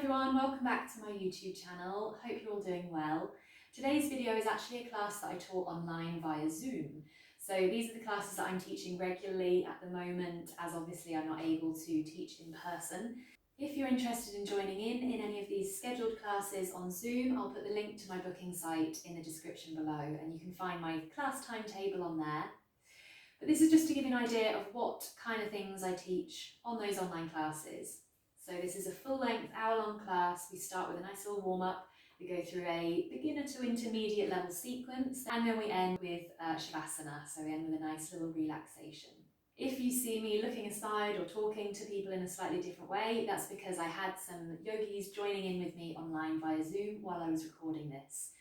everyone, welcome back to my YouTube channel. Hope you're all doing well. Today's video is actually a class that I taught online via Zoom. So these are the classes that I'm teaching regularly at the moment, as obviously I'm not able to teach in person. If you're interested in joining in any of these scheduled classes on Zoom, I'll put the link to my booking site in the description below, and you can find my class timetable on there. But this is just to give you an idea of what kind of things I teach on those online classes. So this is a full-length hour-long class. We start with a nice little warm-up. We go through a beginner to intermediate level sequence, and then we end with Shavasana. So we end with a nice little relaxation. If you see me looking aside or talking to people in a slightly different way, that's because I had some yogis joining in with me online via Zoom while I was recording this.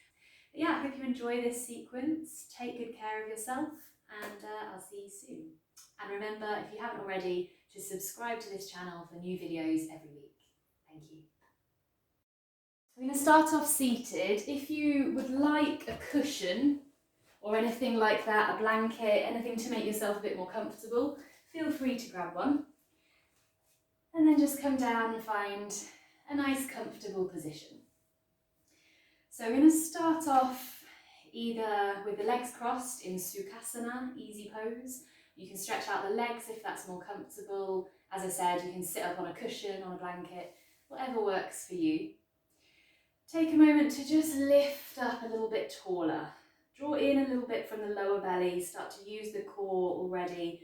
But yeah, I hope you enjoy this sequence. Take good care of yourself, and I'll see you soon. And remember, if you haven't already, to subscribe to this channel for new videos every week. Thank you. I'm going to start off seated. If you would like a cushion or anything like that, a blanket, anything to make yourself a bit more comfortable, feel free to grab one. And then just come down and find a nice comfortable position. So we're going to start off either with the legs crossed in Sukhasana, easy pose. You can stretch out the legs if that's more comfortable. As I said, you can sit up on a cushion, on a blanket, whatever works for you. Take a moment to just lift up a little bit taller. Draw in a little bit from the lower belly, start to use the core already,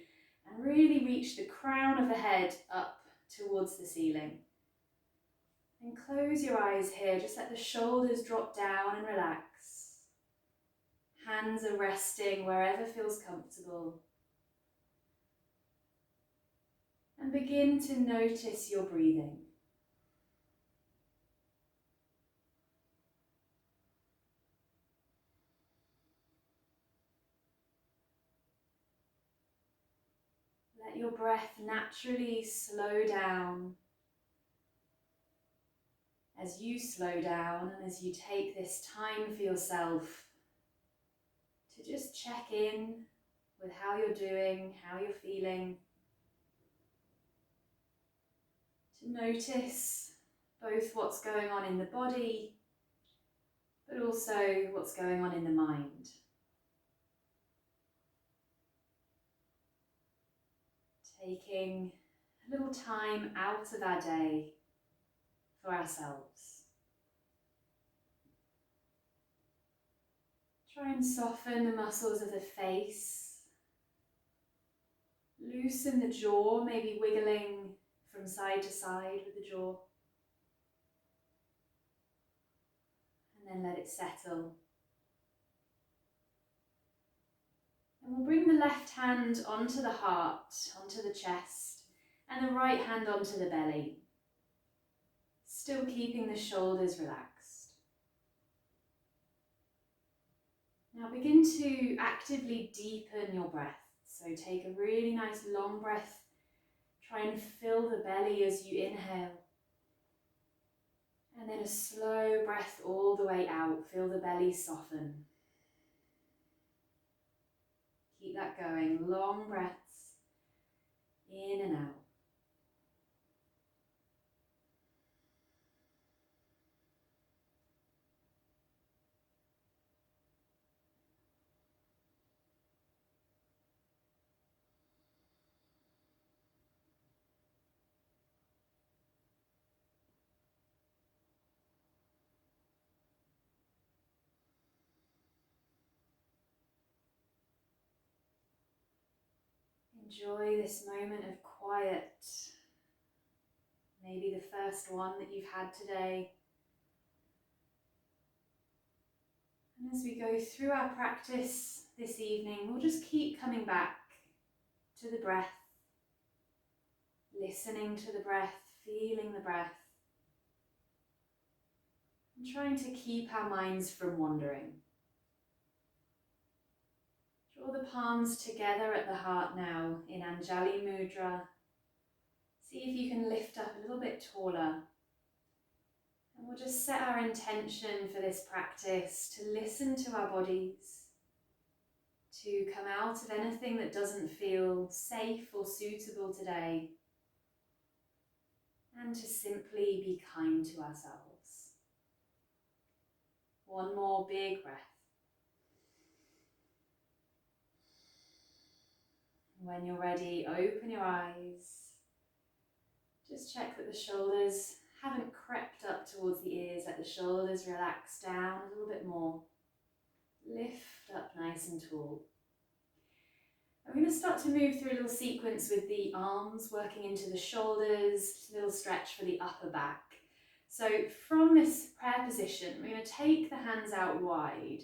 and really reach the crown of the head up towards the ceiling. And close your eyes here, just let the shoulders drop down and relax. Hands are resting wherever feels comfortable. And begin to notice your breathing. Let your breath naturally slow down as you slow down and as you take this time for yourself to just check in with how you're doing, how you're feeling. To notice both what's going on in the body, but also what's going on in the mind. Taking a little time out of our day for ourselves. Try and soften the muscles of the face. Loosen the jaw, maybe wiggling from side to side with the jaw. And then let it settle. And we'll bring the left hand onto the heart, onto the chest, and the right hand onto the belly. Still keeping the shoulders relaxed. Now begin to actively deepen your breath. So take a really nice long breath. Try and fill the belly as you inhale. And then a slow breath all the way out. Feel the belly soften. Keep that going. Long breaths in and out. Enjoy this moment of quiet, maybe the first one that you've had today. And as we go through our practice this evening, we'll just keep coming back to the breath, listening to the breath, feeling the breath, and trying to keep our minds from wandering. Draw the palms together at the heart now in Anjali Mudra. See if you can lift up a little bit taller. And we'll just set our intention for this practice to listen to our bodies, to come out of anything that doesn't feel safe or suitable today, and to simply be kind to ourselves. One more big breath. When you're ready, open your eyes. Just check that the shoulders haven't crept up towards the ears. Let the shoulders relax down a little bit more. Lift up nice and tall. I'm going to start to move through a little sequence with the arms working into the shoulders, a little stretch for the upper back. So from this prayer position, we're going to take the hands out wide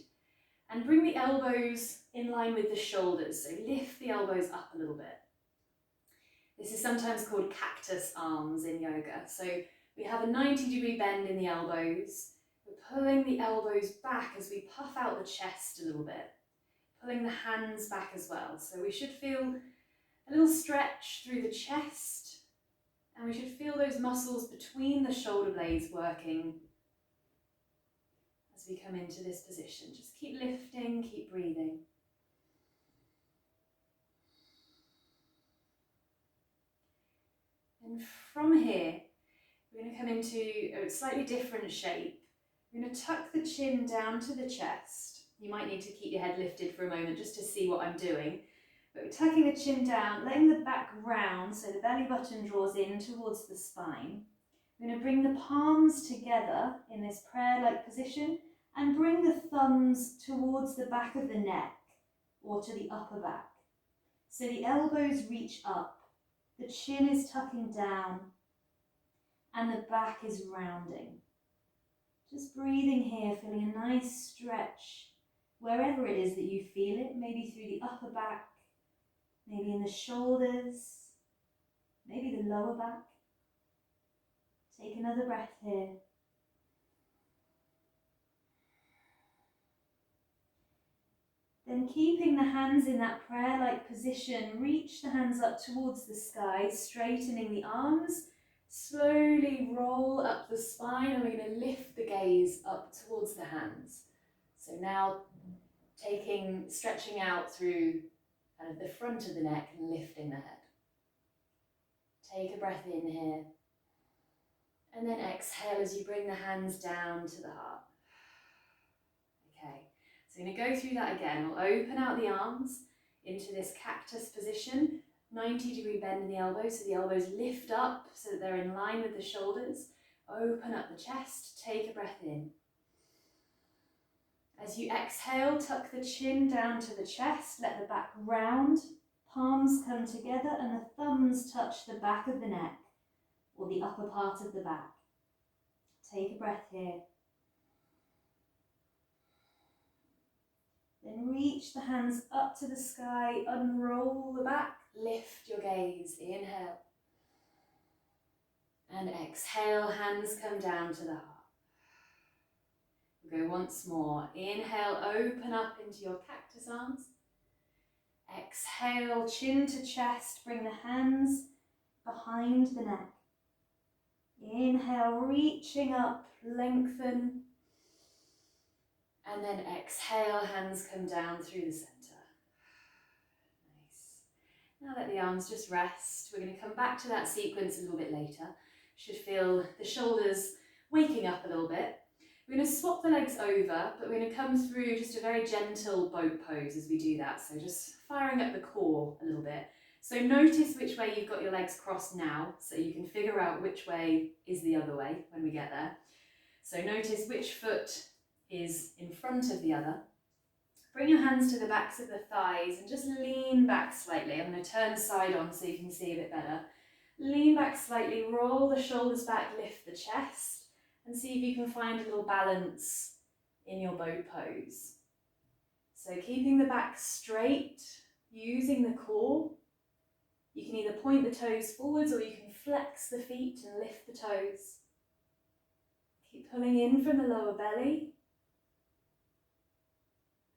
and bring the elbows in line with the shoulders. So lift the elbows up a little bit. This is sometimes called cactus arms in yoga. So we have a 90-degree bend in the elbows. We're pulling the elbows back as we puff out the chest a little bit. Pulling the hands back as well. So we should feel a little stretch through the chest, and we should feel those muscles between the shoulder blades working as we come into this position. Just keep lifting, keep breathing. And from here, we're going to come into a slightly different shape. We're going to tuck the chin down to the chest. You might need to keep your head lifted for a moment just to see what I'm doing. But we're tucking the chin down, letting the back round so the belly button draws in towards the spine. We're going to bring the palms together in this prayer-like position and bring the thumbs towards the back of the neck or to the upper back. So the elbows reach up, the chin is tucking down, and the back is rounding. Just breathing here, feeling a nice stretch wherever it is that you feel it, maybe through the upper back, maybe in the shoulders, maybe the lower back. Take another breath here. Then keeping the hands in that prayer-like position, reach the hands up towards the sky, straightening the arms. Slowly roll up the spine, and we're going to lift the gaze up towards the hands. So now stretching out through kind of the front of the neck and lifting the head. Take a breath in here. And then exhale as you bring the hands down to the heart. Okay, so we're going to go through that again. We'll open out the arms into this cactus position. 90-degree bend in the elbows, so the elbows lift up so that they're in line with the shoulders. Open up the chest, take a breath in. As you exhale, tuck the chin down to the chest, let the back round, palms come together and the thumbs touch the back of the neck or the upper part of the back. Take a breath here. Then reach the hands up to the sky, unroll the back, lift your gaze, inhale. And exhale, hands come down to the heart. We'll go once more. Inhale, open up into your cactus arms. Exhale, chin to chest, bring the hands behind the neck. Inhale, reaching up, lengthen. And then exhale, hands come down through the center. Nice. Now let the arms just rest. We're going to come back to that sequence a little bit later. Should feel the shoulders waking up a little bit. We're going to swap the legs over, but we're going to come through just a very gentle boat pose as we do that. So just firing up the core a little bit. So notice which way you've got your legs crossed now, so you can figure out which way is the other way when we get there. So notice which foot is in front of the other. Bring your hands to the backs of the thighs and just lean back slightly. I'm going to turn side on so you can see a bit better. Lean back slightly, roll the shoulders back, lift the chest, and see if you can find a little balance in your boat pose. So keeping the back straight, using the core. You can either point the toes forwards or you can flex the feet and lift the toes. Keep pulling in from the lower belly.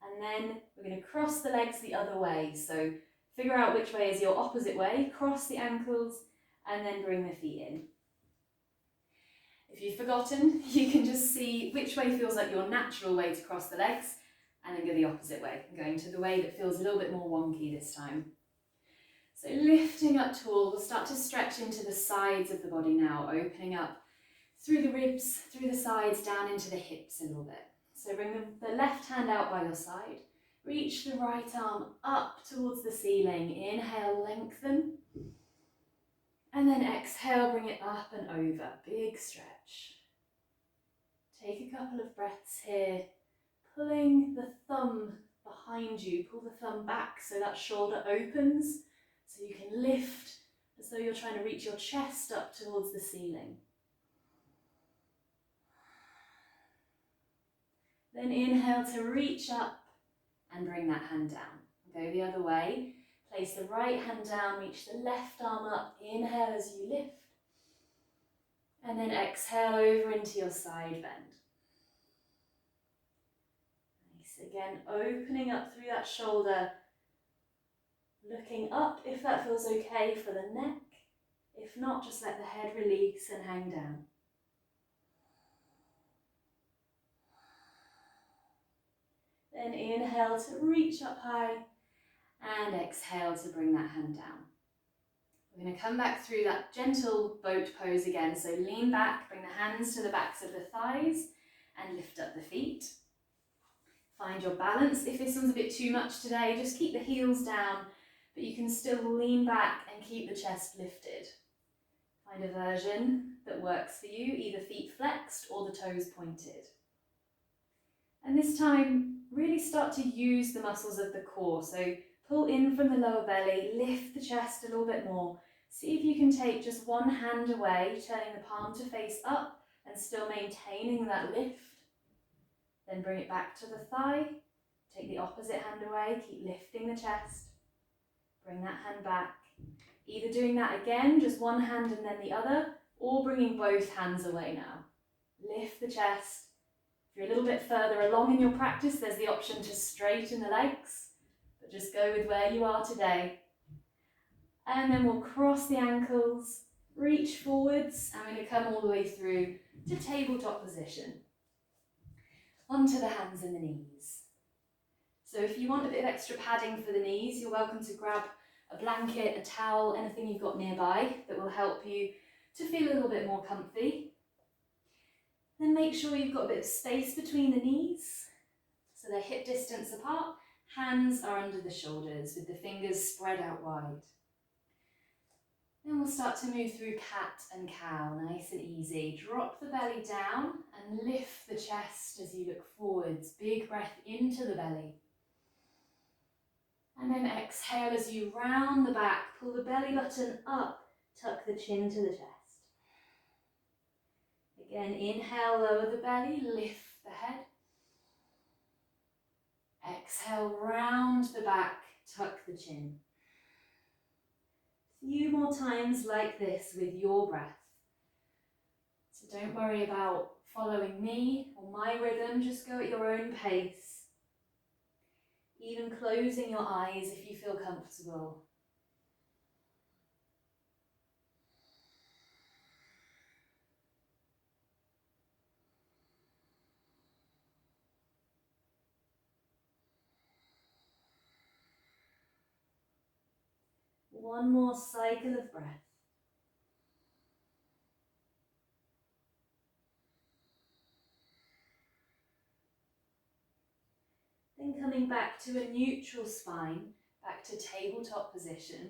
And then we're going to cross the legs the other way. So figure out which way is your opposite way, cross the ankles, and then bring the feet in. If you've forgotten, you can just see which way feels like your natural way to cross the legs, and then go the opposite way, going to the way that feels a little bit more wonky this time. So lifting up tall, we'll start to stretch into the sides of the body now, opening up through the ribs, through the sides, down into the hips a little bit. So bring the left hand out by your side. Reach the right arm up towards the ceiling. Inhale, lengthen. And then exhale, bring it up and over. Big stretch. Take a couple of breaths here. Pulling the thumb behind you. Pull the thumb back so that shoulder opens. So you can lift as though you're trying to reach your chest up towards the ceiling. Then inhale to reach up and bring that hand down. Go the other way. Place the right hand down, reach the left arm up. Inhale as you lift. And then exhale over into your side bend. Nice. Again, opening up through that shoulder. Looking up if that feels okay for the neck. If not, just let the head release and hang down. Then inhale to reach up high and exhale to bring that hand down. We're going to come back through that gentle boat pose again. So lean back, bring the hands to the backs of the thighs and lift up the feet. Find your balance. If this one's a bit too much today, just keep the heels down, but you can still lean back and keep the chest lifted. Find a version that works for you, either feet flexed or the toes pointed. And this time, really start to use the muscles of the core. So pull in from the lower belly, lift the chest a little bit more. See if you can take just one hand away, turning the palm to face up and still maintaining that lift. Then bring it back to the thigh. Take the opposite hand away, keep lifting the chest. Bring that hand back. Either doing that again, just one hand and then the other, or bringing both hands away now. Lift the chest. If you're a little bit further along in your practice, there's the option to straighten the legs, but just go with where you are today. And then we'll cross the ankles, reach forwards, and we're going to come all the way through to tabletop position. Onto the hands and the knees. So if you want a bit of extra padding for the knees, you're welcome to grab a blanket, a towel, anything you've got nearby that will help you to feel a little bit more comfy. Then make sure you've got a bit of space between the knees, so they're hip distance apart. Hands are under the shoulders with the fingers spread out wide. Then we'll start to move through cat and cow, nice and easy. Drop the belly down and lift the chest as you look forwards. Big breath into the belly. And then exhale as you round the back, pull the belly button up, tuck the chin to the chest. Again, inhale, lower the belly, lift the head. Exhale, round the back, tuck the chin. A few more times like this with your breath. So don't worry about following me or my rhythm, just go at your own pace. Even closing your eyes if you feel comfortable. One more cycle of breath. Then coming back to a neutral spine, back to tabletop position.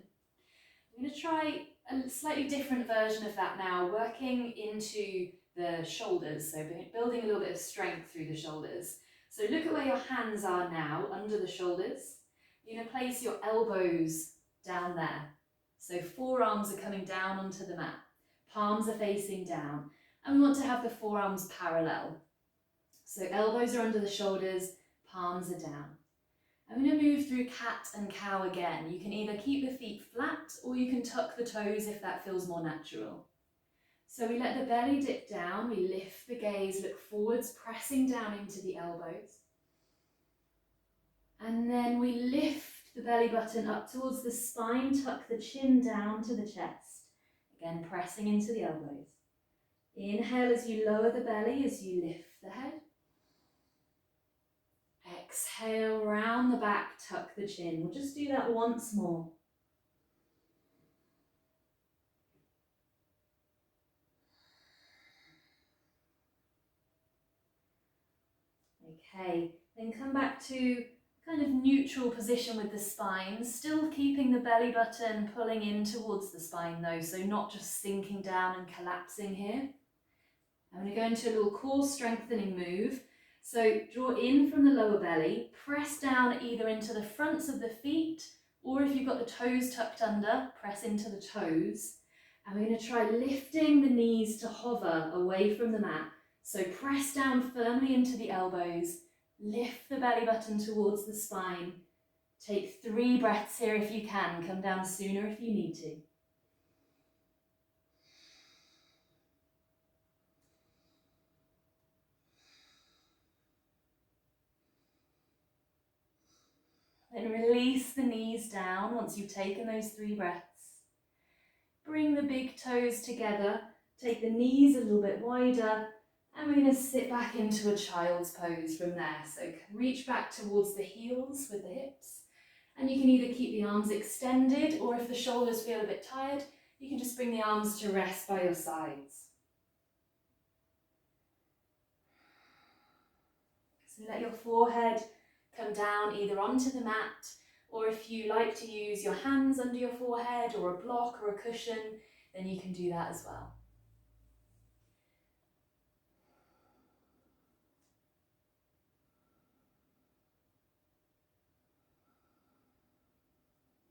I'm going to try a slightly different version of that now, working into the shoulders, so building a little bit of strength through the shoulders. So look at where your hands are now, under the shoulders. You're going to place your elbows down there. So forearms are coming down onto the mat. Palms are facing down. And we want to have the forearms parallel. So elbows are under the shoulders, palms are down. I'm going to move through cat and cow again. You can either keep the feet flat or you can tuck the toes if that feels more natural. So we let the belly dip down, we lift the gaze, look forwards, pressing down into the elbows. And then we lift the belly button up towards the spine, tuck the chin down to the chest. Again, pressing into the elbows. Inhale as you lower the belly, as you lift the head. Exhale, round the back, tuck the chin. We'll just do that once more. Okay, then come back to kind of neutral position with the spine, still keeping the belly button pulling in towards the spine though, so not just sinking down and collapsing here. I'm going to go into a little core strengthening move. So draw in from the lower belly, press down either into the fronts of the feet, or if you've got the toes tucked under, press into the toes. And we're going to try lifting the knees to hover away from the mat. So press down firmly into the elbows, lift the belly button towards the spine. Take 3 breaths here if you can, come down sooner if you need to. Then release the knees down once you've taken those 3 breaths. Bring the big toes together, take the knees a little bit wider, and we're going to sit back into a child's pose from there. So reach back towards the heels with the hips, and you can either keep the arms extended, or if the shoulders feel a bit tired, you can just bring the arms to rest by your sides. So let your forehead come down either onto the mat, or if you like to use your hands under your forehead or a block or a cushion, then you can do that as well.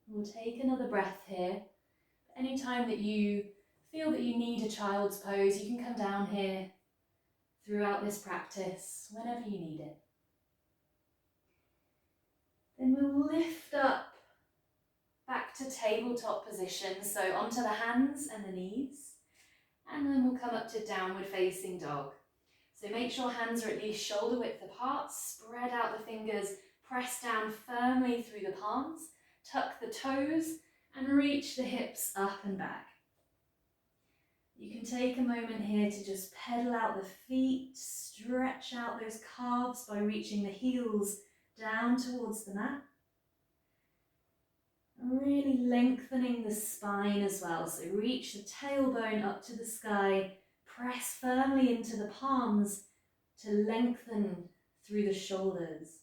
We'll take another breath here. Anytime that you feel that you need a child's pose, you can come down here throughout this practice, whenever you need it. Then we'll lift up back to tabletop position, so onto the hands and the knees, and then we'll come up to downward facing dog. So make sure hands are at least shoulder width apart, spread out the fingers, press down firmly through the palms, tuck the toes, and reach the hips up and back. You can take a moment here to just pedal out the feet, stretch out those calves by reaching the heels down towards the mat. And really lengthening the spine as well. So reach the tailbone up to the sky, press firmly into the palms to lengthen through the shoulders.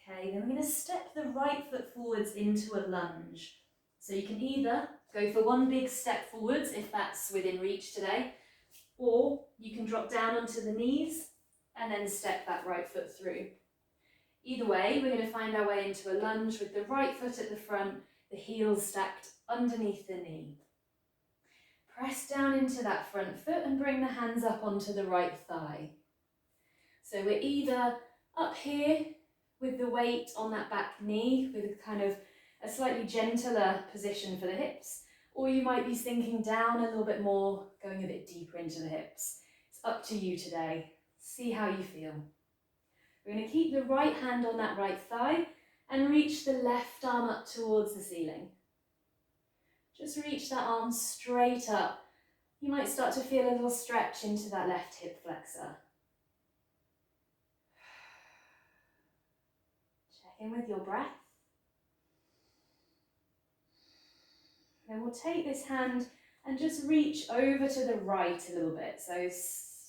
Okay, then we're going to step the right foot forwards into a lunge. So you can either go for one big step forwards if that's within reach today, or you can drop down onto the knees and then step that right foot through. Either way, we're going to find our way into a lunge with the right foot at the front, the heels stacked underneath the knee. Press down into that front foot and bring the hands up onto the right thigh. So we're either up here with the weight on that back knee with kind of a slightly gentler position for the hips, or you might be sinking down a little bit more, going a bit deeper into the hips. It's up to you today. See how you feel. We're going to keep the right hand on that right thigh and reach the left arm up towards the ceiling. Just reach that arm straight up. You might start to feel a little stretch into that left hip flexor. Check in with your breath. Then we'll take this hand and just reach over to the right a little bit. So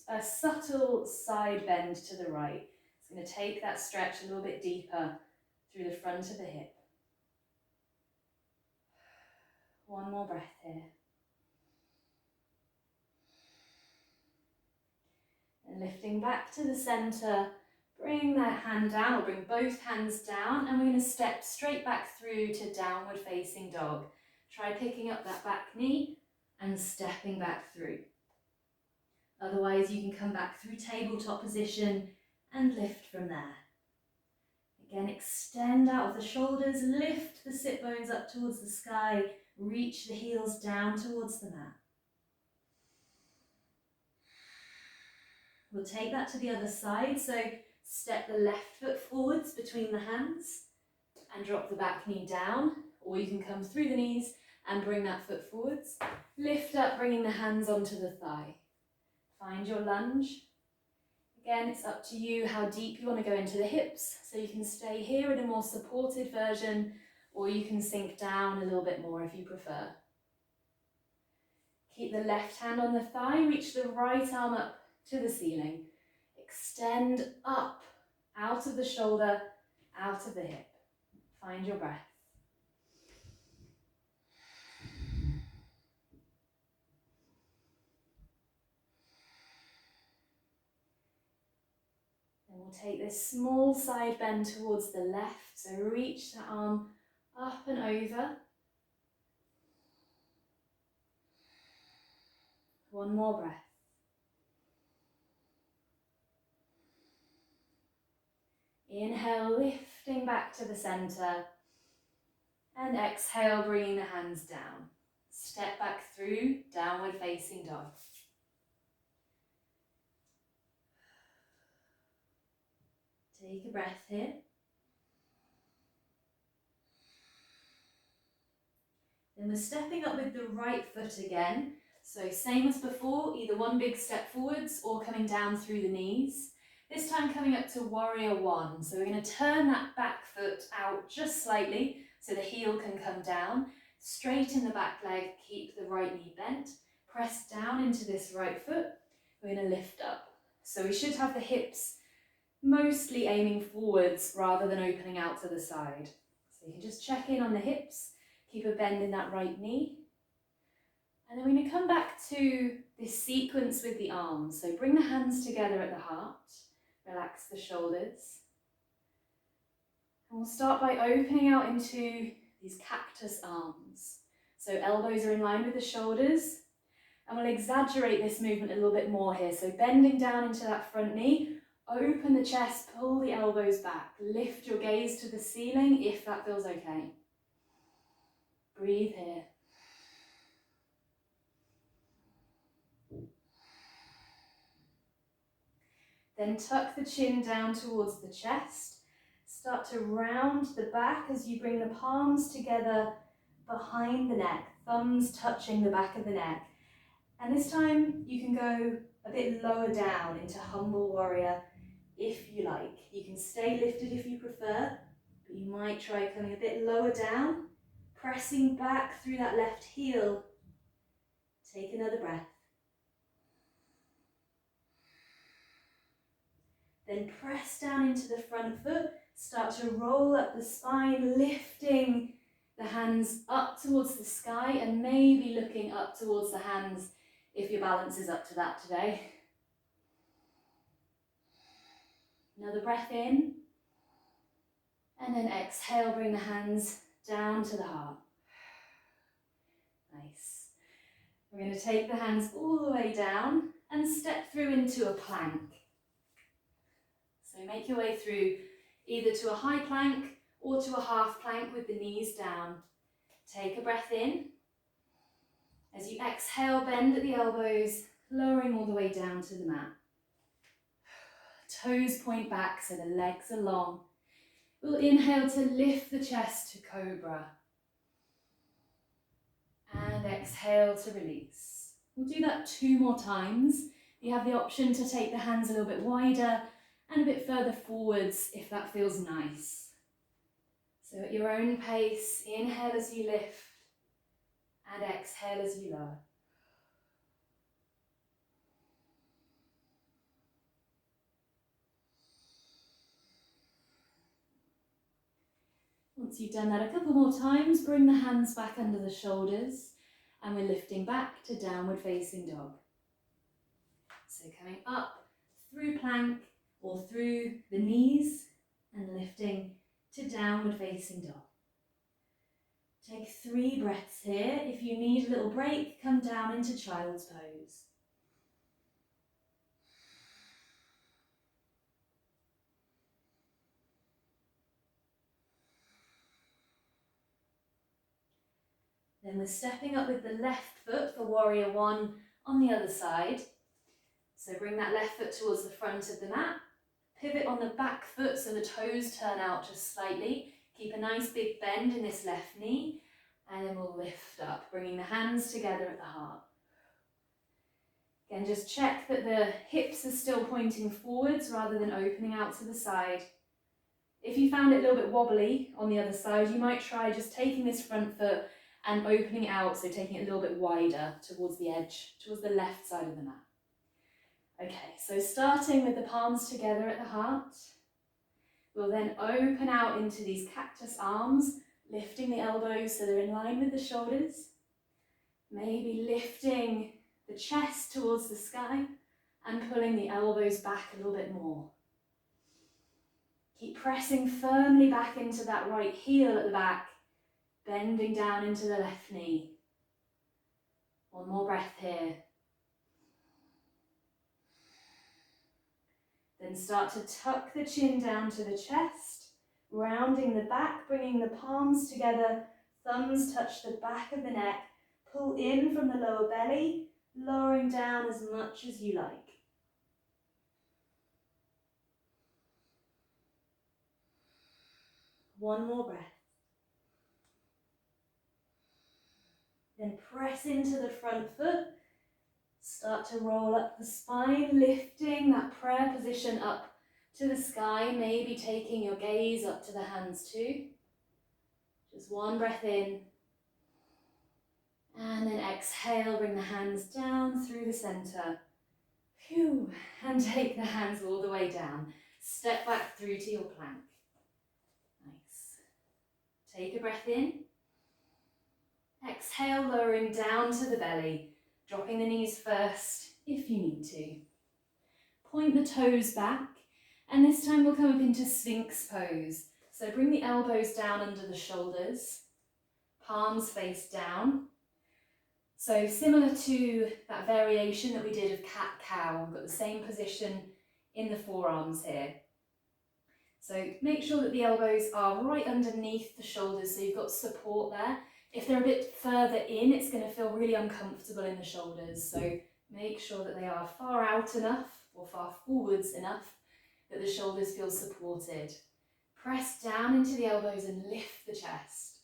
a subtle side bend to the right. It's going to take that stretch a little bit deeper through the front of the hip. One more breath here. And lifting back to the center, bring that hand down, or bring both hands down, and we're going to step straight back through to downward facing dog. Try picking up that back knee and stepping back through. Otherwise, you can come back through tabletop position and lift from there. Again, extend out of the shoulders, lift the sit bones up towards the sky, reach the heels down towards the mat. We'll take that to the other side, so step the left foot forwards between the hands and drop the back knee down, or you can come through the knees and bring that foot forwards. Lift up, bringing the hands onto the thigh. Find your lunge. Again, it's up to you how deep you want to go into the hips, so you can stay here in a more supported version, or you can sink down a little bit more if you prefer. Keep the left hand on the thigh, reach the right arm up to the ceiling. Extend up, out of the shoulder, out of the hip. Find your breath. Then we'll take this small side bend towards the left, so reach that arm up and over. One more breath. Inhale, lifting back to the center, and exhale, bringing the hands down. Step back through, downward facing dog. Take a breath here. Then we're stepping up with the right foot again. So same as before, either one big step forwards or coming down through the knees. This time coming up to warrior one. So we're going to turn that back foot out just slightly so the heel can come down. Straighten the back leg, keep the right knee bent. Press down into this right foot. We're going to lift up. So we should have the hips mostly aiming forwards rather than opening out to the side. So you can just check in on the hips, keep a bend in that right knee. And then we're going to come back to this sequence with the arms. So bring the hands together at the heart, relax the shoulders. And we'll start by opening out into these cactus arms. So elbows are in line with the shoulders. And we'll exaggerate this movement a little bit more here. So bending down into that front knee, open the chest, pull the elbows back. Lift your gaze to the ceiling if that feels okay. Breathe here. Then tuck the chin down towards the chest. Start to round the back as you bring the palms together behind the neck, thumbs touching the back of the neck. And this time you can go a bit lower down into humble warrior if you like. You can stay lifted if you prefer, but you might try coming a bit lower down, pressing back through that left heel. Take another breath. Then press down into the front foot, start to roll up the spine, lifting the hands up towards the sky and maybe looking up towards the hands if your balance is up to that today. Another breath in, and then exhale, bring the hands down to the heart. Nice. We're going to take the hands all the way down and step through into a plank. So make your way through either to a high plank or to a half plank with the knees down. Take a breath in. As you exhale, bend at the elbows, lowering all the way down to the mat. Toes point back so the legs are long. We'll inhale to lift the chest to cobra. And exhale to release. We'll do that 2 more times. You have the option to take the hands a little bit wider and a bit further forwards if that feels nice. So at your own pace, inhale as you lift and exhale as you lower. Once you've done that a couple more times, bring the hands back under the shoulders and we're lifting back to downward facing dog. So coming up through plank or through the knees and lifting to downward facing dog. Take 3 breaths here. If you need a little break, come down into child's pose. Then we're stepping up with the left foot for warrior one on the other side. So bring that left foot towards the front of the mat. Pivot on the back foot so the toes turn out just slightly. Keep a nice big bend in this left knee. And then we'll lift up, bringing the hands together at the heart. Again, just check that the hips are still pointing forwards rather than opening out to the side. If you found it a little bit wobbly on the other side, you might try just taking this front foot and opening it out, so taking it a little bit wider towards the edge, towards the left side of the mat. Okay, so starting with the palms together at the heart, we'll then open out into these cactus arms, lifting the elbows so they're in line with the shoulders. Maybe lifting the chest towards the sky and pulling the elbows back a little bit more. Keep pressing firmly back into that right heel at the back, bending down into the left knee. One more breath here. Then start to tuck the chin down to the chest, rounding the back, bringing the palms together, thumbs touch the back of the neck, pull in from the lower belly, lowering down as much as you like. One more breath. Then press into the front foot. Start to roll up the spine, lifting that prayer position up to the sky, maybe taking your gaze up to the hands too. Just one breath in. And then exhale, bring the hands down through the center. Phew, and take the hands all the way down. Step back through to your plank. Nice. Take a breath in. Exhale, lowering down to the belly. Dropping the knees first if you need to. Point the toes back, and this time we'll come up into Sphinx pose. So bring the elbows down under the shoulders, palms face down. So similar to that variation that we did of cat-cow, we've got the same position in the forearms here. So make sure that the elbows are right underneath the shoulders so you've got support there. If they're a bit further in, it's going to feel really uncomfortable in the shoulders. So make sure that they are far out enough or far forwards enough that the shoulders feel supported. Press down into the elbows and lift the chest.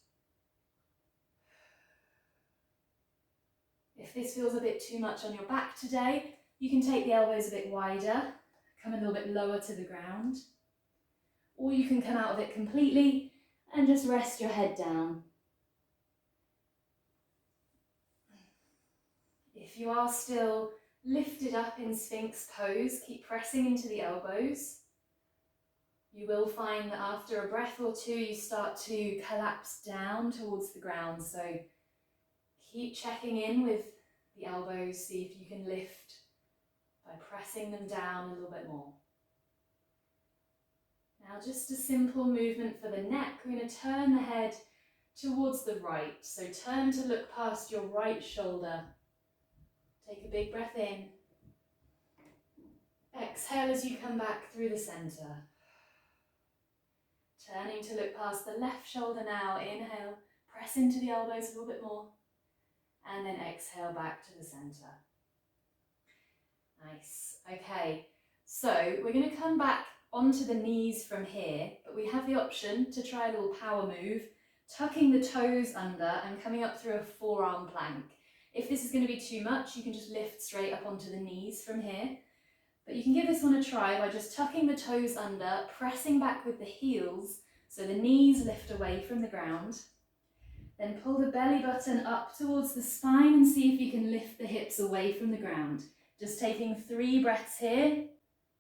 If this feels a bit too much on your back today, you can take the elbows a bit wider, come a little bit lower to the ground, or you can come out of it completely and just rest your head down. If you are still lifted up in Sphinx pose, keep pressing into the elbows. You will find that after a breath or two, you start to collapse down towards the ground. So keep checking in with the elbows, see if you can lift by pressing them down a little bit more. Now just a simple movement for the neck. We're going to turn the head towards the right. So turn to look past your right shoulder. Take a big breath in. Exhale as you come back through the center. Turning to look past the left shoulder now. Inhale, press into the elbows a little bit more. And then exhale back to the center. Nice. Okay, so we're going to come back onto the knees from here, but we have the option to try a little power move, tucking the toes under and coming up through a forearm plank. If this is going to be too much, you can just lift straight up onto the knees from here. But you can give this one a try by just tucking the toes under, pressing back with the heels so the knees lift away from the ground. Then pull the belly button up towards the spine and see if you can lift the hips away from the ground. Just taking 3 breaths here,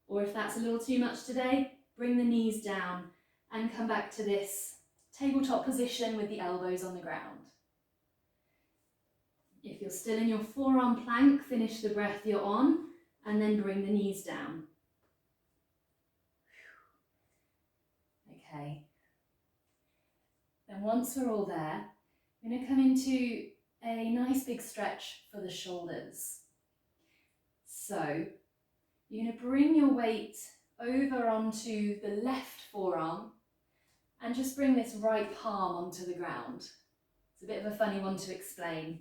or if that's a little too much today, bring the knees down and come back to this tabletop position with the elbows on the ground. If you're still in your forearm plank, finish the breath you're on and then bring the knees down. Okay. Then once we're all there, we're going to come into a nice big stretch for the shoulders. So you're going to bring your weight over onto the left forearm and just bring this right palm onto the ground. It's a bit of a funny one to explain.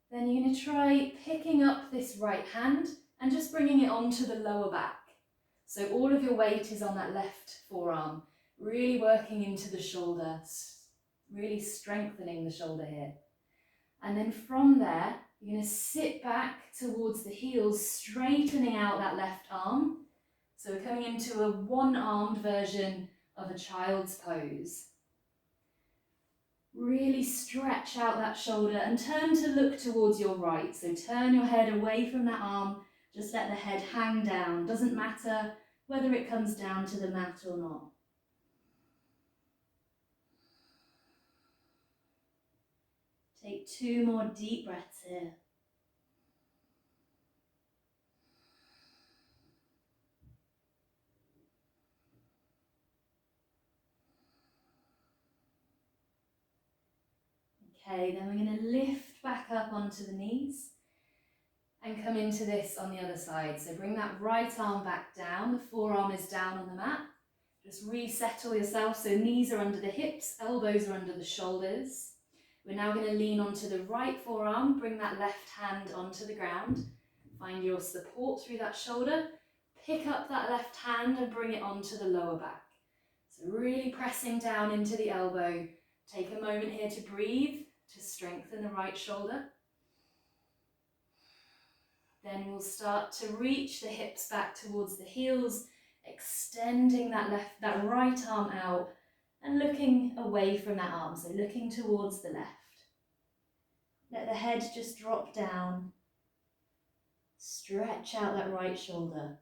Then you're going to try picking up this right hand and just bringing it onto the lower back. So all of your weight is on that left forearm, really working into the shoulder, really strengthening the shoulder here. And then from there, you're going to sit back towards the heels, straightening out that left arm So we're coming into a one-armed version of a child's pose. Really stretch out that shoulder and turn to look towards your right. So turn your head away from that arm, just let the head hang down. Doesn't matter whether it comes down to the mat or not. Take 2 more deep breaths here. Okay, then we're going to lift back up onto the knees and come into this on the other side. So bring that right arm back down, the forearm is down on the mat. Just resettle yourself, so knees are under the hips, elbows are under the shoulders. We're now going to lean onto the right forearm, bring that left hand onto the ground. Find your support through that shoulder. Pick up that left hand and bring it onto the lower back. So really pressing down into the elbow. Take a moment here to breathe, to strengthen the right shoulder. Then we'll start to reach the hips back towards the heels, extending that right arm out and looking away from that arm, so looking towards the left. Let the head just drop down. Stretch out that right shoulder.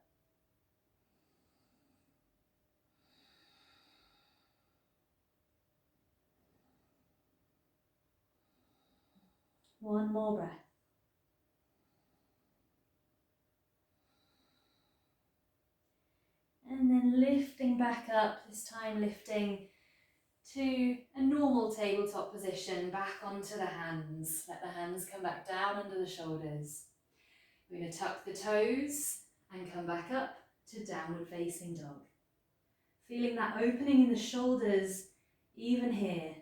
One more breath. And then lifting back up, this time lifting to a normal tabletop position, back onto the hands. Let the hands come back down under the shoulders. We're going to tuck the toes and come back up to downward facing dog. Feeling that opening in the shoulders, even here.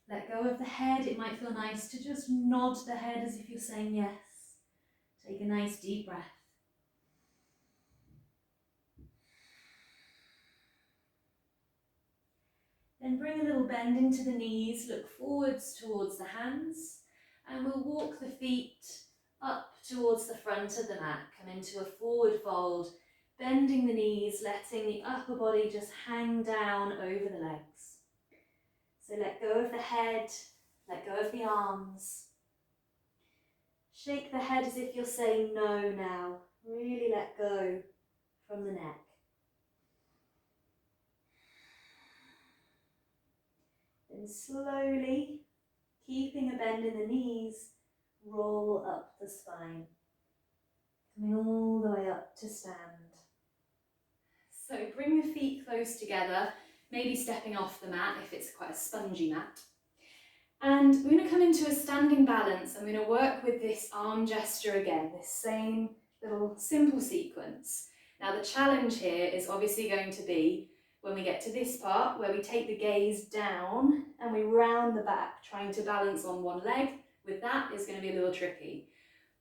Let go of the head. It might feel nice to just nod the head as if you're saying yes. Take a nice deep breath. Then bring a little bend into the knees, look forwards towards the hands, and we'll walk the feet up towards the front of the mat. Come into a forward fold, bending the knees, letting the upper body just hang down over the legs. So let go of the head, let go of the arms. Shake the head as if you're saying no now. Really let go from the neck. Then slowly, keeping a bend in the knees, roll up the spine. Coming all the way up to stand. So bring the feet close together, maybe stepping off the mat if it's quite a spongy mat. And we're going to come into a standing balance. I'm going to work with this arm gesture again, this same little simple sequence. Now the challenge here is obviously going to be when we get to this part where we take the gaze down and we round the back, trying to balance on one leg. With that is going to be a little tricky.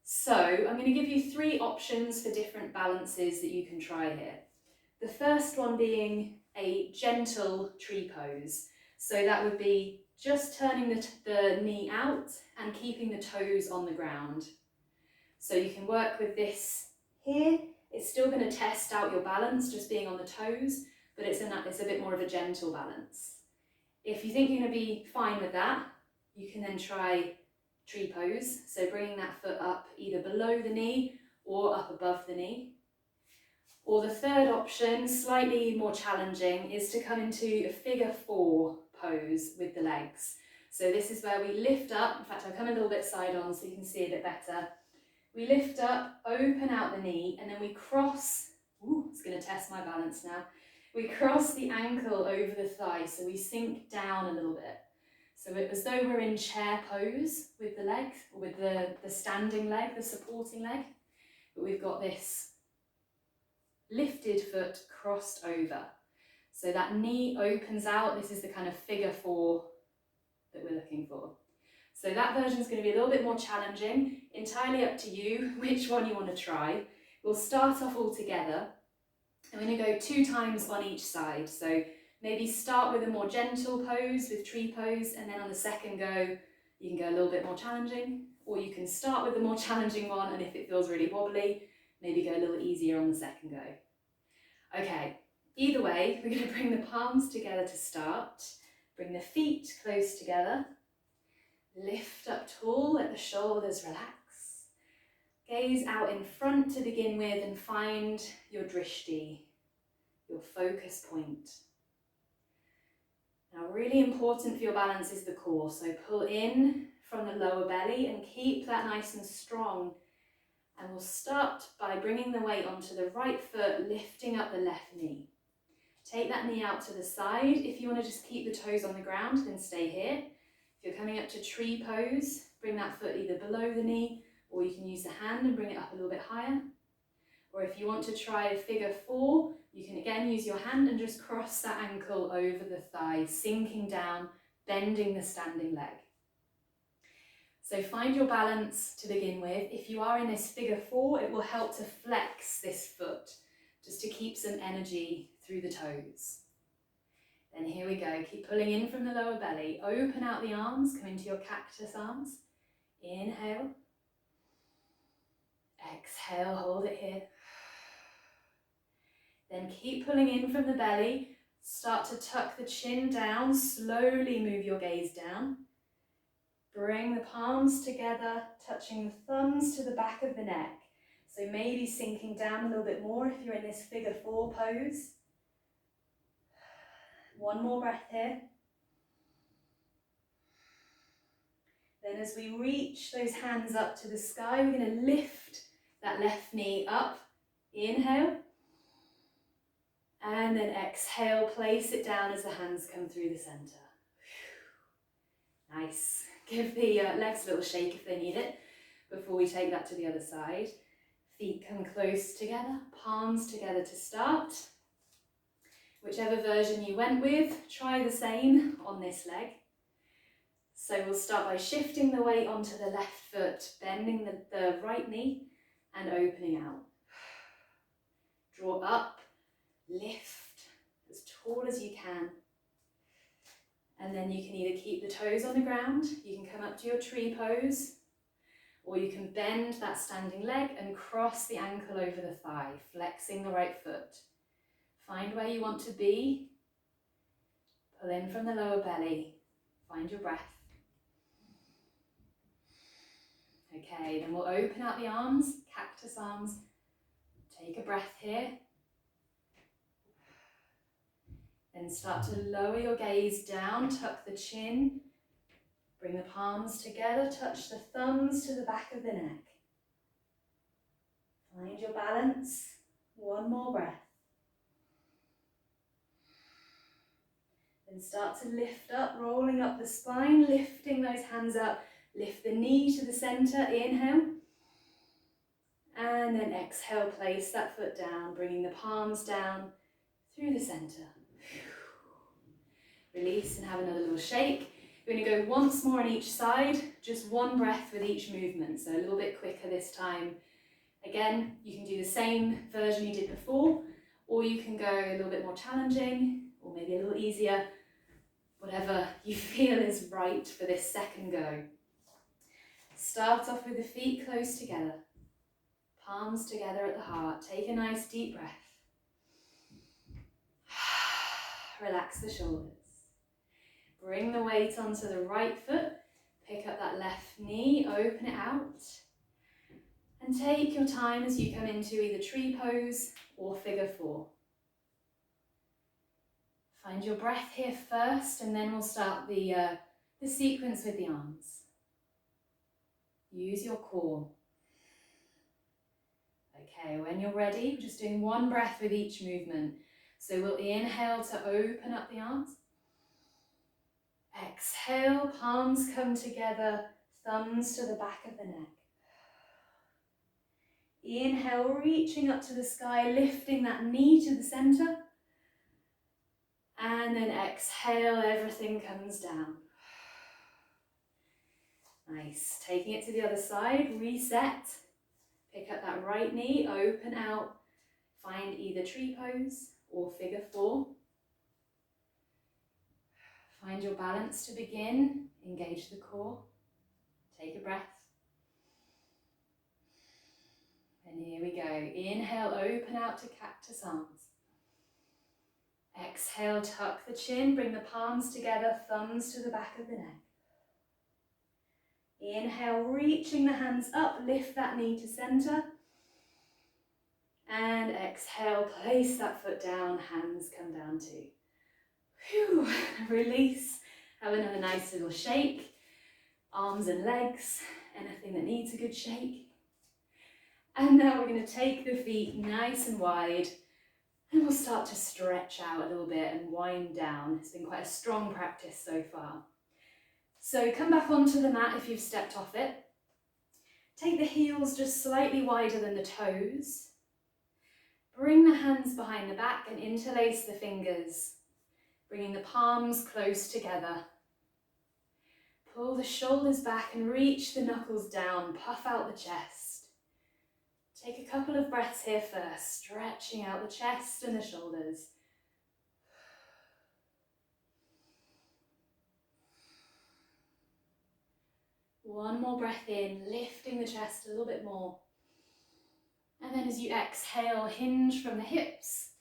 So I'm going to give you 3 options for different balances that you can try here. The first one being a gentle tree pose. So that would be just turning the knee out and keeping the toes on the ground. So you can work with this here. It's still going to test out your balance, just being on the toes, but it's a bit more of a gentle balance. If you think you're going to be fine with that, you can then try tree pose. So bringing that foot up either below the knee or up above the knee. Or the third option, slightly more challenging, is to come into a figure 4 pose with the legs. So this is where we lift up. In fact, I'll come a little bit side on so you can see a bit better. We lift up, open out the knee, and then we cross. Ooh, it's going to test my balance now. We cross the ankle over the thigh, so we sink down a little bit. So as though we're in chair pose with the leg, or with the standing leg, the supporting leg. But we've got this lifted foot crossed over. So that knee opens out. This is the kind of figure 4 that we're looking for. So that version is going to be a little bit more challenging, entirely up to you which one you want to try. We'll start off all together. I'm going to go 2 times on each side. So maybe start with a more gentle pose with tree pose, and then on the second go, you can go a little bit more challenging, or you can start with the more challenging one, and if it feels really wobbly, maybe go a little easier on the second go. Okay, either way, we're going to bring the palms together to start. Bring the feet close together. Lift up tall, let the shoulders relax. Gaze out in front to begin with and find your drishti, your focus point. Now, really important for your balance is the core, so pull in from the lower belly and keep that nice and strong. And we'll start by bringing the weight onto the right foot, lifting up the left knee. Take that knee out to the side. If you want to just keep the toes on the ground, then stay here. If you're coming up to tree pose, bring that foot either below the knee, or you can use the hand and bring it up a little bit higher. Or if you want to try a figure 4, you can again use your hand and just cross that ankle over the thigh, sinking down, bending the standing leg. So find your balance to begin with. If you are in this figure 4, it will help to flex this foot, just to keep some energy through the toes. Then here we go, keep pulling in from the lower belly, open out the arms, come into your cactus arms. Inhale. Exhale, hold it here. Then keep pulling in from the belly, start to tuck the chin down, slowly move your gaze down. Bring the palms together, touching the thumbs to the back of the neck. So maybe sinking down a little bit more if you're in this figure 4 pose. One more breath here. Then as we reach those hands up to the sky, we're going to lift that left knee up. Inhale. And then exhale, place it down as the hands come through the center. Nice. Give the legs a little shake if they need it before we take that to the other side. Feet come close together, palms together to start. Whichever version you went with, try the same on this leg. So we'll start by shifting the weight onto the left foot, bending the right knee and opening out. Draw up, lift as tall as you can. And then you can either keep the toes on the ground, you can come up to your tree pose, or you can bend that standing leg and cross the ankle over the thigh, flexing the right foot. Find where you want to be. Pull in from the lower belly. Find your breath. Okay, then we'll open out the arms, cactus arms. Take a breath here. Then start to lower your gaze down, tuck the chin. Bring the palms together, touch the thumbs to the back of the neck. Find your balance. One more breath. Then start to lift up, rolling up the spine, lifting those hands up. Lift the knee to the center, inhale. And then exhale, place that foot down, bringing the palms down through the center. Release and have another little shake. We're going to go once more on each side, just one breath with each movement, so a little bit quicker this time. Again, you can do the same version you did before, or you can go a little bit more challenging, or maybe a little easier, whatever you feel is right for this second go. Start off with the feet close together, palms together at the heart. Take a nice deep breath. Relax the shoulders. Bring the weight onto the right foot. Pick up that left knee, open it out. And take your time as you come into either tree pose or figure 4. Find your breath here first, and then we'll start the sequence with the arms. Use your core. Okay, when you're ready, we're just doing one breath with each movement. So we'll inhale to open up the arms. Exhale, palms come together, thumbs to the back of the neck. Inhale, reaching up to the sky, lifting that knee to the center. And then exhale, everything comes down. Nice. Taking it to the other side, reset. Pick up that right knee, open out. Find either tree pose or figure 4. Find your balance to begin. Engage the core. Take a breath. And here we go. Inhale, open out to cactus arms. Exhale, tuck the chin, bring the palms together, thumbs to the back of the neck. Inhale, reaching the hands up, lift that knee to center. And exhale, place that foot down, hands come down too. Whew, release, have another nice little shake. Arms and legs, anything that needs a good shake. And now we're going to take the feet nice and wide and we'll start to stretch out a little bit and wind down. It's been quite a strong practice so far. So come back onto the mat if you've stepped off it. Take the heels just slightly wider than the toes. Bring the hands behind the back and interlace the fingers, bringing the palms close together. Pull the shoulders back and reach the knuckles down, puff out the chest. Take a couple of breaths here first, stretching out the chest and the shoulders. One more breath in, lifting the chest a little bit more. And then as you exhale, hinge from the hips,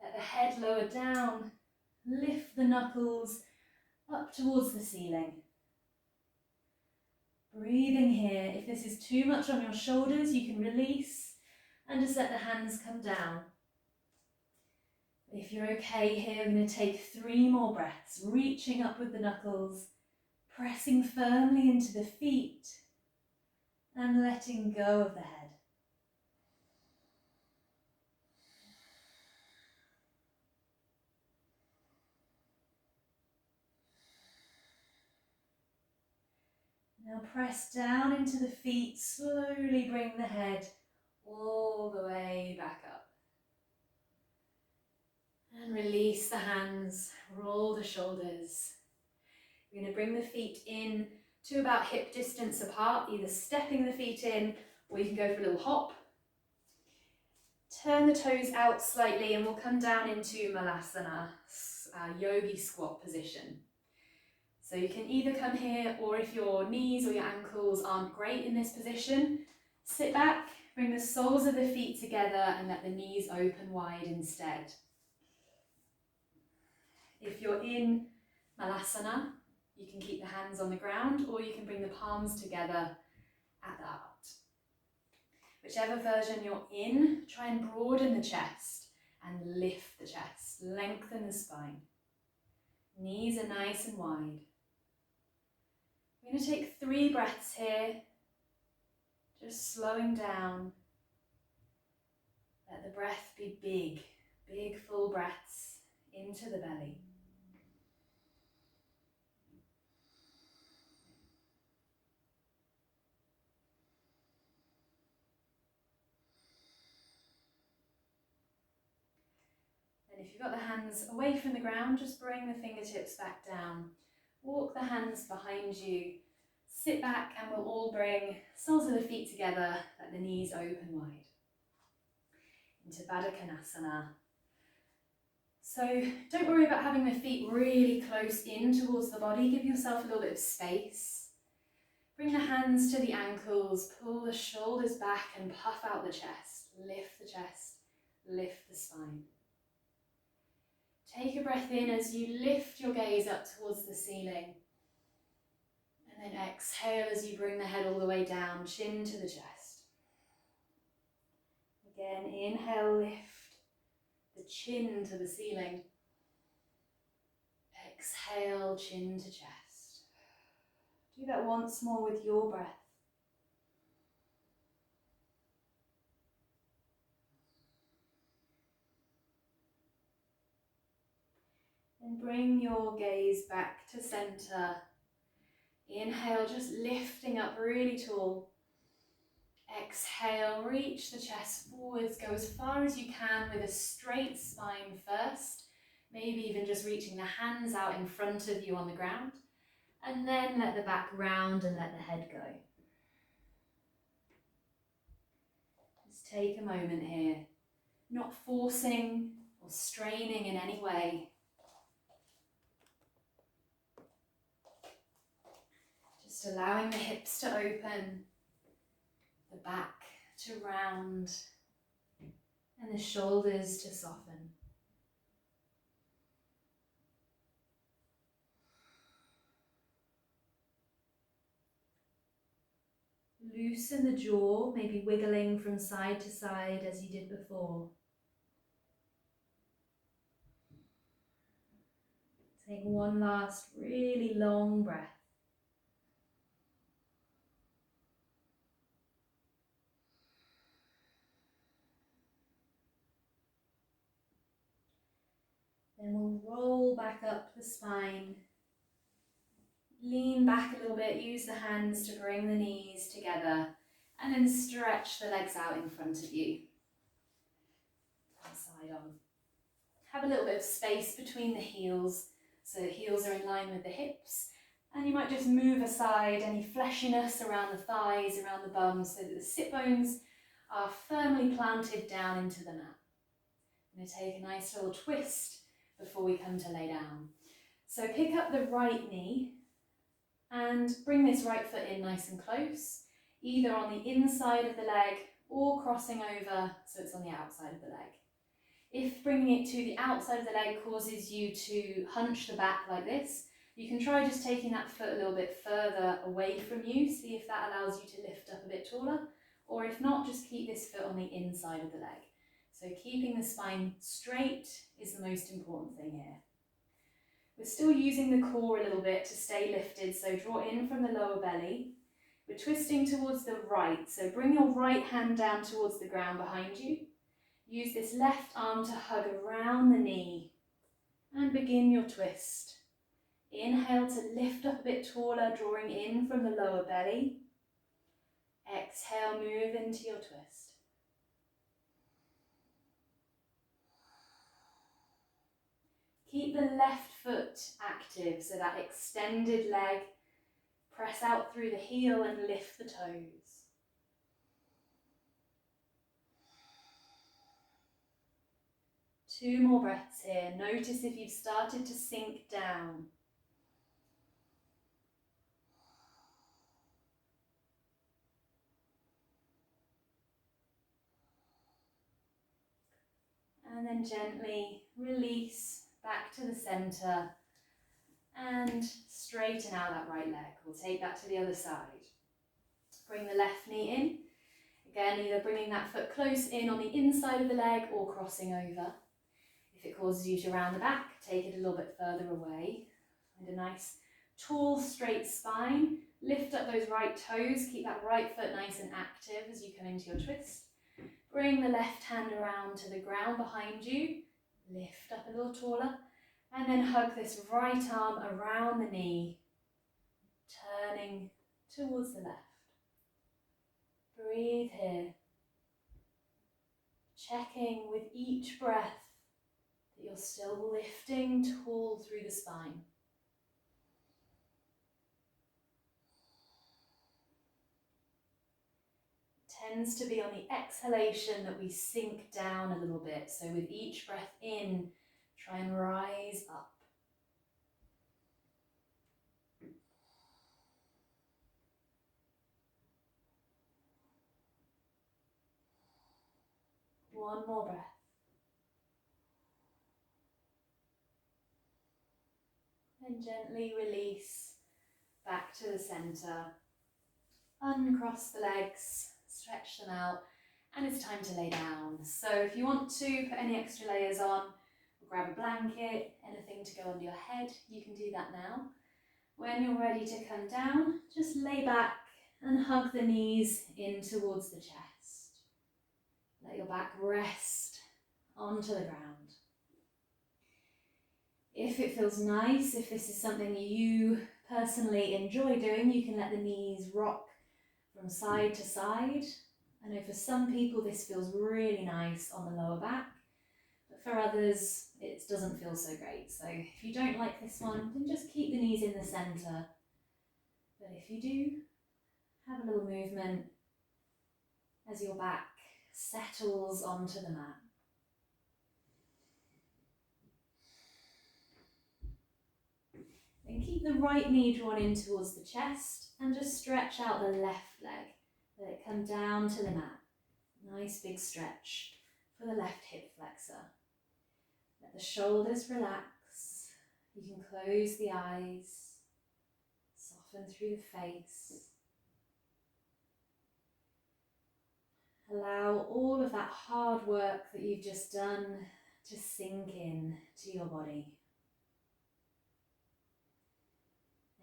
let the head lower down, lift the knuckles up towards the ceiling. Breathing here. If this is too much on your shoulders, you can release and just let the hands come down. If you're okay here, we're going to take 3 more breaths, reaching up with the knuckles, pressing firmly into the feet and letting go of the head. Now press down into the feet, slowly bring the head all the way back up. And release the hands, roll the shoulders. We're going to bring the feet in to about hip distance apart, either stepping the feet in or you can go for a little hop. Turn the toes out slightly and we'll come down into Malasana, yogi squat position. So you can either come here, or if your knees or your ankles aren't great in this position, sit back, bring the soles of the feet together and let the knees open wide instead. If you're in Malasana, you can keep the hands on the ground or you can bring the palms together at the heart. Whichever version you're in, try and broaden the chest and lift the chest, lengthen the spine. Knees are nice and wide. We're going to take 3 breaths here, just slowing down. Let the breath be big, big full breaths into the belly. And if you've got the hands away from the ground, just bring the fingertips back down. Walk the hands behind you, sit back and we'll all bring soles of the feet together, let the knees open wide. Into Baddha Konasana. So don't worry about having the feet really close in towards the body, give yourself a little bit of space. Bring the hands to the ankles, pull the shoulders back and puff out the chest, lift the chest, lift the spine. Take a breath in as you lift your gaze up towards the ceiling. And then exhale as you bring the head all the way down, chin to the chest. Again, inhale, lift the chin to the ceiling. Exhale, chin to chest. Do that once more with your breath. And bring your gaze back to center. Inhale, just lifting up really tall. Exhale, reach the chest forwards, go as far as you can with a straight spine first. Maybe even just reaching the hands out in front of you on the ground. And then let the back round and let the head go. Just take a moment here, not forcing or straining in any way. Just allowing the hips to open, the back to round, and the shoulders to soften. Loosen the jaw, maybe wiggling from side to side as you did before. Take one last really long breath. Then we'll roll back up the spine. Lean back a little bit, use the hands to bring the knees together, and then stretch the legs out in front of you. Turn side on. Have a little bit of space between the heels, so the heels are in line with the hips, and you might just move aside any fleshiness around the thighs, around the bum, so that the sit bones are firmly planted down into the mat. I'm going to take a nice little twist before we come to lay down. So pick up the right knee and bring this right foot in nice and close, either on the inside of the leg or crossing over so it's on the outside of the leg. If bringing it to the outside of the leg causes you to hunch the back like this, you can try just taking that foot a little bit further away from you, see if that allows you to lift up a bit taller, or if not, just keep this foot on the inside of the leg. So keeping the spine straight is the most important thing here. We're still using the core a little bit to stay lifted, so draw in from the lower belly. We're twisting towards the right, so bring your right hand down towards the ground behind you. Use this left arm to hug around the knee and begin your twist. Inhale to lift up a bit taller, drawing in from the lower belly. Exhale, move into your twist. Keep the left foot active, so that extended leg. Press out through the heel and lift the toes. Two more breaths here. Notice if you've started to sink down. And then gently release back to the center and straighten out that right leg. We'll take that to the other side. Bring the left knee in. Again, either bringing that foot close in on the inside of the leg or crossing over. If it causes you to round the back, take it a little bit further away. Find a nice, tall, straight spine. Lift up those right toes. Keep that right foot nice and active as you come into your twist. Bring the left hand around to the ground behind you. Lift up a little taller. And then hug this right arm around the knee, turning towards the left. Breathe here. Checking with each breath that you're still lifting tall through the spine. It tends to be on the exhalation that we sink down a little bit. So with each breath in, try and rise up. One more breath. And gently release back to the center. Uncross the legs, stretch them out, and it's time to lay down. So if you want to put any extra layers on, grab a blanket, anything to go under your head, you can do that now. When you're ready to come down, just lay back and hug the knees in towards the chest. Let your back rest onto the ground. If it feels nice, if this is something you personally enjoy doing, you can let the knees rock from side to side. I know for some people this feels really nice on the lower back, but for others it doesn't feel so great. So if you don't like this one, then just keep the knees in the center. But if you do, have a little movement as your back settles onto the mat. Then keep the right knee drawn in towards the chest and just stretch out the left leg. Let it come down to the mat. Nice big stretch for the left hip flexor. Let the shoulders relax. You can close the eyes, soften through the face. Allow all of that hard work that you've just done to sink in to your body.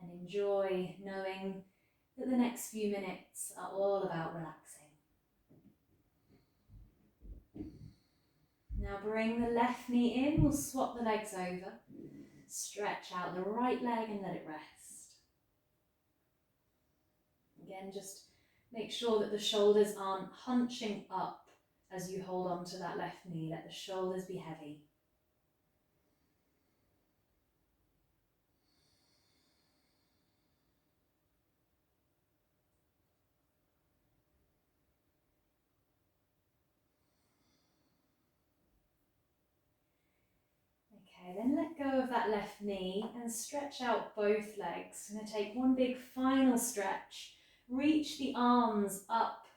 And enjoy knowing that the next few minutes are all about relaxing. Now bring the left knee in, we'll swap the legs over. Stretch out the right leg and let it rest. Again, just make sure that the shoulders aren't hunching up as you hold on to that left knee. Let the shoulders be heavy. Okay, then let go of that left knee and stretch out both legs. I'm going to take one big final stretch. Reach the arms up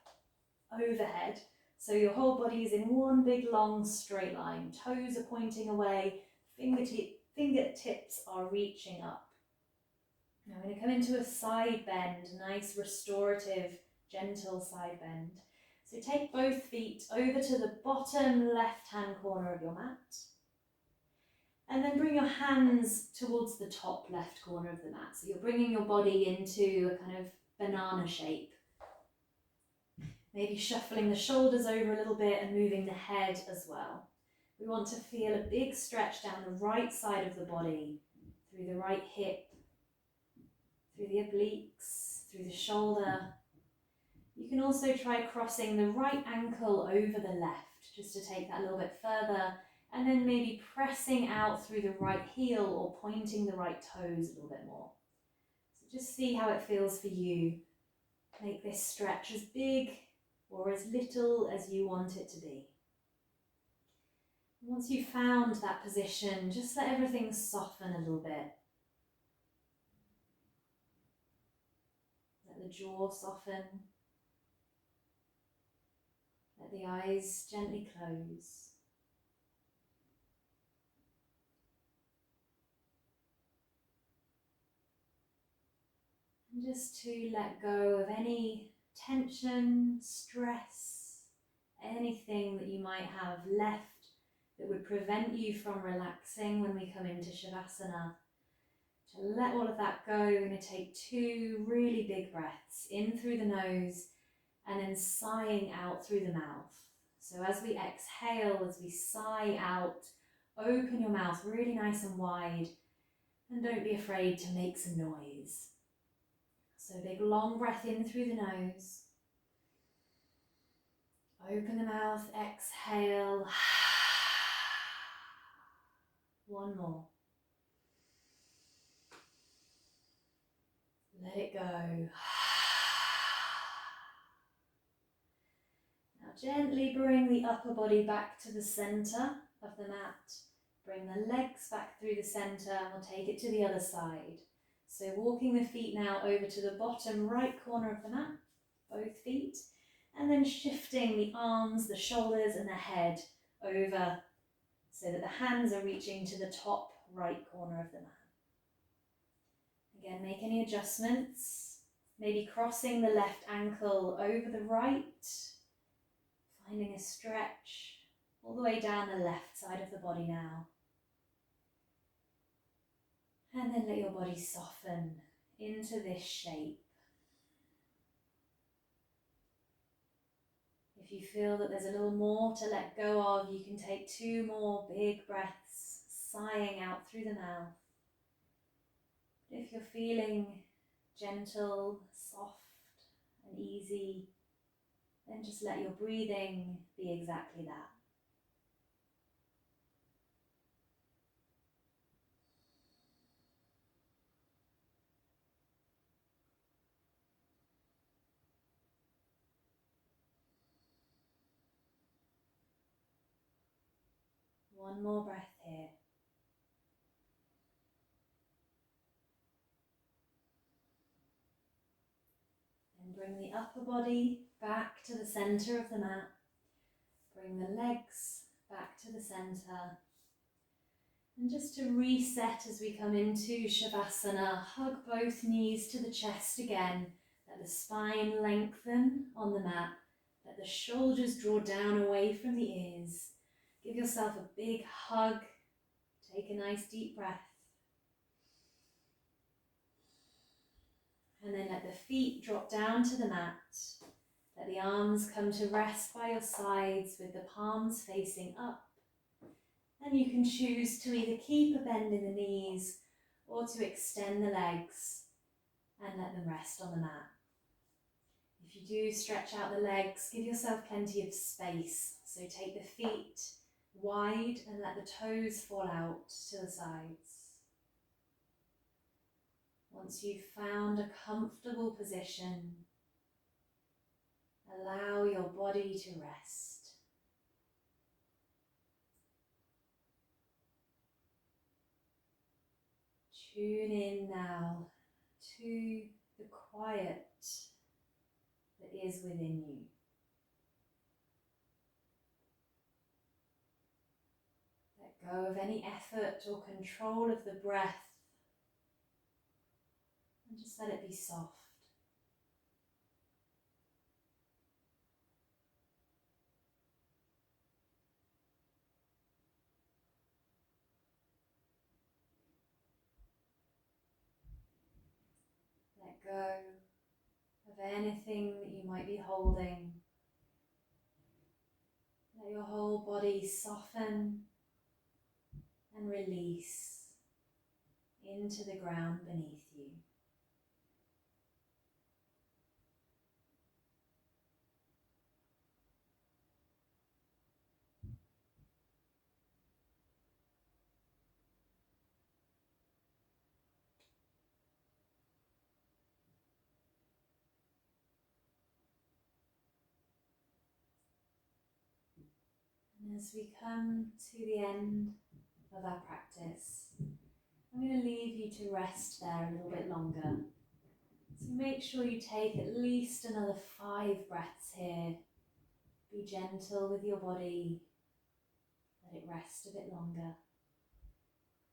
overhead, so your whole body is in one big long straight line. Toes are pointing away, fingertips are reaching up. Now I'm going to come into a side bend, a nice restorative, gentle side bend. So take both feet over to the bottom left-hand corner of your mat. And then bring your hands towards the top left corner of the mat. So you're bringing your body into a kind of banana shape. Maybe shuffling the shoulders over a little bit and moving the head as well. We want to feel a big stretch down the right side of the body, through the right hip, through the obliques, through the shoulder. You can also try crossing the right ankle over the left, just to take that a little bit further, and then maybe pressing out through the right heel or pointing the right toes a little bit more. So just see how it feels for you. Make this stretch as big or as little as you want it to be. Once you've found that position, just let everything soften a little bit. Let the jaw soften. Let the eyes gently close. And just to let go of any tension, stress, anything that you might have left that would prevent you from relaxing when we come into Shavasana. To let all of that go, we're going to take 2 really big breaths in through the nose and then sighing out through the mouth. So as we exhale, as we sigh out, open your mouth really nice and wide and don't be afraid to make some noise. So big long breath in through the nose. Open the mouth, exhale. One more. Let it go. Now gently bring the upper body back to the center of the mat. Bring the legs back through the center and we'll take it to the other side. So walking the feet now over to the bottom right corner of the mat, both feet, and then shifting the arms, the shoulders and the head over so that the hands are reaching to the top right corner of the mat. Again, make any adjustments, maybe crossing the left ankle over the right, finding a stretch all the way down the left side of the body now. And then let your body soften into this shape. If you feel that there's a little more to let go of, you can take 2 more big breaths, sighing out through the mouth. If you're feeling gentle, soft and easy, then just let your breathing be exactly that. One more breath here. And bring the upper body back to the center of the mat. Bring the legs back to the center. And just to reset as we come into Shavasana, hug both knees to the chest again. Let the spine lengthen on the mat. Let the shoulders draw down away from the ears. Give yourself a big hug. Take a nice deep breath. And then let the feet drop down to the mat. Let the arms come to rest by your sides with the palms facing up. And you can choose to either keep a bend in the knees or to extend the legs and let them rest on the mat. If you do stretch out the legs, give yourself plenty of space. So take the feet wide and let the toes fall out to the sides. Once you've found a comfortable position, allow your body to rest. Tune in now to the quiet that is within you. Let go of any effort or control of the breath and just let it be soft. Let go of anything that you might be holding. Let your whole body soften and release into the ground beneath you. And as we come to the end of our practice, I'm going to leave you to rest there a little bit longer. So make sure you take at least another 5 breaths here. Be gentle with your body. Let it rest a bit longer.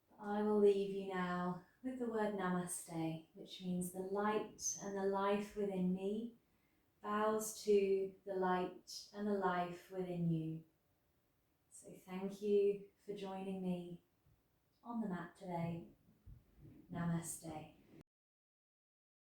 But I will leave you now with the word Namaste, which means the light and the life within me bows to the light and the life within you. So thank you for joining me on the mat today. Namaste.